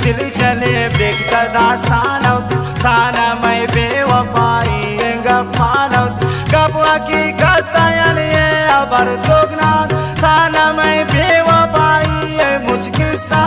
दिल चले बेखता दासानौत साना मैं बेवफाई गप मानौत गप हकीकत ये अबर दोगनाथ साना मैं बेवफाई मुझकिल सा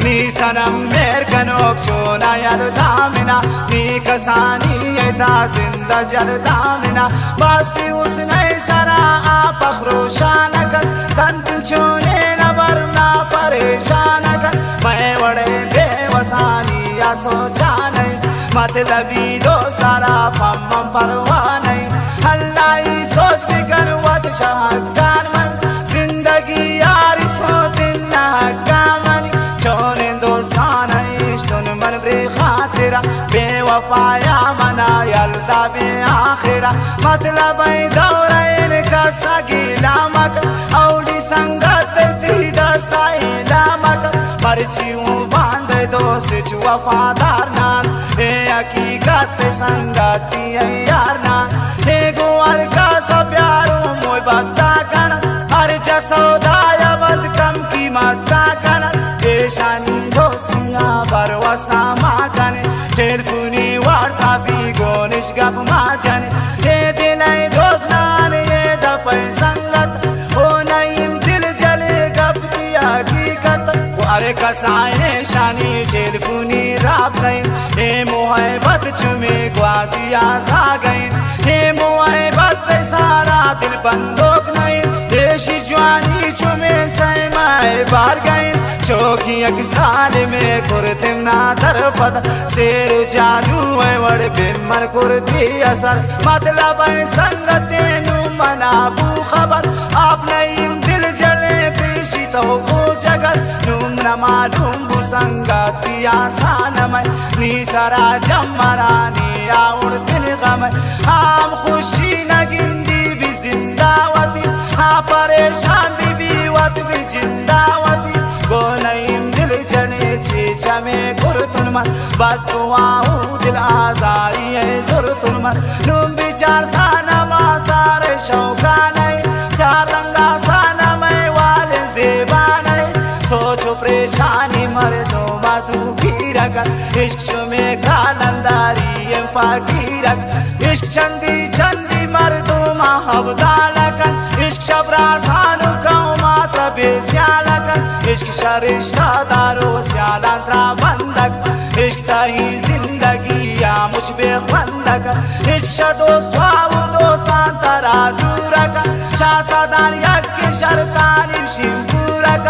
नी सनम मेर कनोक चोना यल दामिना नी कसानी ता जिंदा जल दामिना बासी उसने सरा आप अखरोशान कर तन चोने न वरना परेशान कर मैं बड़े बेवसानी या सोचा नहीं मतलबी दोस्तारा फम परवाह नहीं अल्लाह ही सोच भी कर वत शाहकार मन जिंदगी यारी सो दिन ना कामनी छोने दोस्तान इश्तुन मन ब्रे खातिरा बेवफाया मना यलदा बे आखिरा मतलब दौरा इनका सगीला मक औली संगत थी दस्ताई लामक मर्ची बांध दोस्त वफादार नान हे हकीकत संगति यार नान हे गुआर का सब प्यारो मोय बता कन हर जसौदाया बद कम कीमत कन हे शानी दोस्तियां बरवसा माकन टेलफोनी वार्ता भी गोनिश गप माजन हे दिल दोस्त नान ये दपै संगत हो नहीं दिल जले गप दिया हकीकत अरे कसाए शानी टेलफोनी राब गई हे मोहब्बत चुमे ग्वाजिया सा गई हे मोहब्बत सारा दिल बंदोक नहीं देशी जवानी चुमे सैमाए बार गई चौकी एक साल में कुर्तिम ना दरपद शेर जालू है वड़ बिमर कुर्ती असर मतलब संगते नु मना बू खबर आप नहीं दिल जले पेशी तो वो जगत नुम न मालूम बु संगति आसान में नी सरा जमरा नी आउड़ दिल गम आम खुशी न गिंदी भी जिंदावती हाँ परेशान भी वत भी जिंदावती गो नहीं दिल जले छे में कुर्तुन मन बदुआऊ दिल आजारी है जुर्तुन मन नुम विचारता नमा सारे शौका नहीं चार रंगा साना मैं वाले जेबा नहीं सोचो परेशानी मर्दों बाजू की रख इश्क में कालंदारी पाकी रख इश्क चंदी चंदी मर्दों महबदालकन इश्क शबरा सानु कौ मात्र बेस्यालकन इश्क शरिश्ता दारो स्यालांत्रा बंदक इश्क ताही जिंदगी या मुझ बेखंदक इश्क दोस्त ख्वाब दोस्तान तरा दूरक शासादान यक शरतानी शिवपूरक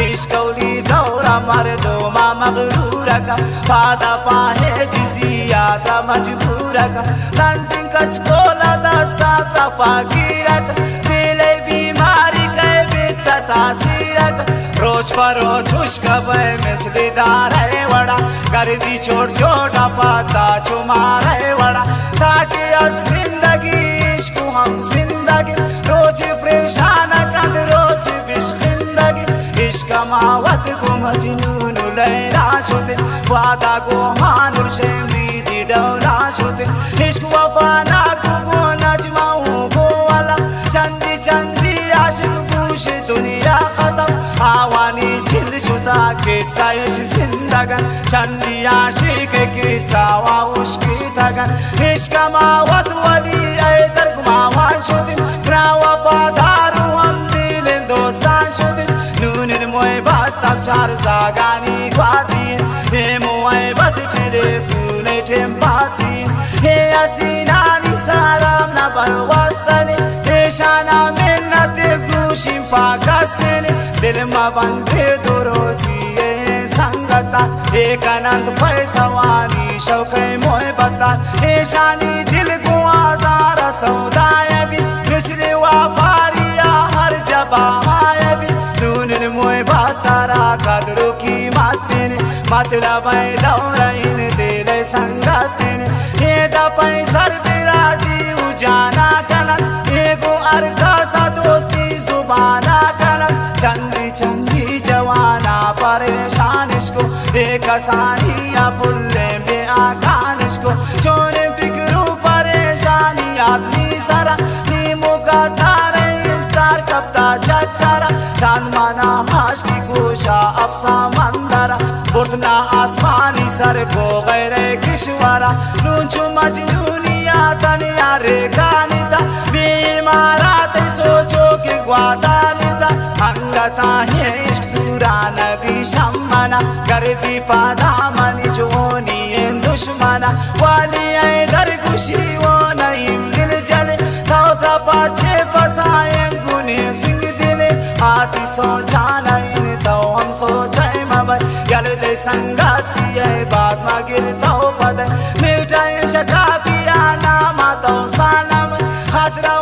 इश्कौली दौरा मर्दो मा मगरूरक पादा पाहे जिजियात मजबूरक लंटिंग कच कोला दस्ता तपाकीरक दिले बीमारी के बिता तासीरक रोज परोज उश्का बे मिसलीदार है वड़ा कर दी छोट छोटा पाता चुमार है वड़ा ताकि जिंदगी इश्क हम जिंदगी रोज परेशान कंद रोज बिश्किंदगी इश्क मावत को मजनून लैला शुते वादा को मानुर शेमरी दी डौला शुते इश्क वफाना को नजमाऊ को वाला चंदी चंदी आशिक पूछ दुनिया खत्म आवानी जिंद जुदा के सायश जिंदगन चंदी आशिक के सावा उसकी थगन इश्क मावत वली ऐ दर्ग मावान शुते ग्रावा पादारू हम दिल दोस्तान शुते नून मोय बात अब चार जागानी ग्वाजी हे मोय बात टेलीफोन टेम्पासी हे असीनानी साराम ना बरवासने हे शाना मिन्नत गुशिम पाकसने दिल मा बंदे दोरोची संगता एक अनंत पैसवानी शौक़े मोय बता हे शानी दिल को आजार सौदाय भी मिसले वापारिया हर जबाय भी नून मोय बातारा कदरों की मातेने मतलब दौराइन दिल संगतेने हे दपै सर बिराजी उजाना कनक एगो अर्का सा दोस्ती जुबाना कनक चंदी चंदी जवाना परेशान इसको बेकसानिया बुल्ले में आकान इसको चोरे फिक्रू परेशानी आदमी सरा नीमो का तारे इस्तार कफ्ता चक्करा चांद माना माश की कोशा अब समंदरा उतना आसमानी सर को गैर किश्वरा नूंचू मजनूनिया तनिया रे गानिता बीमारात सोचो के ग्वादानिता अंगता है इश्क तुरा नबी शम्मना कर दी पादा मनी जोनी दुश्मना वाली दर खुशी वो नहीं दिल जले तो पाछे फसाए गुने सिंह दिले आती सो जाना इन तो हम सोचे मबर यल दे संगति है बात मगिर तो पद मिटाए शका पिया नामा तो सानम खतरा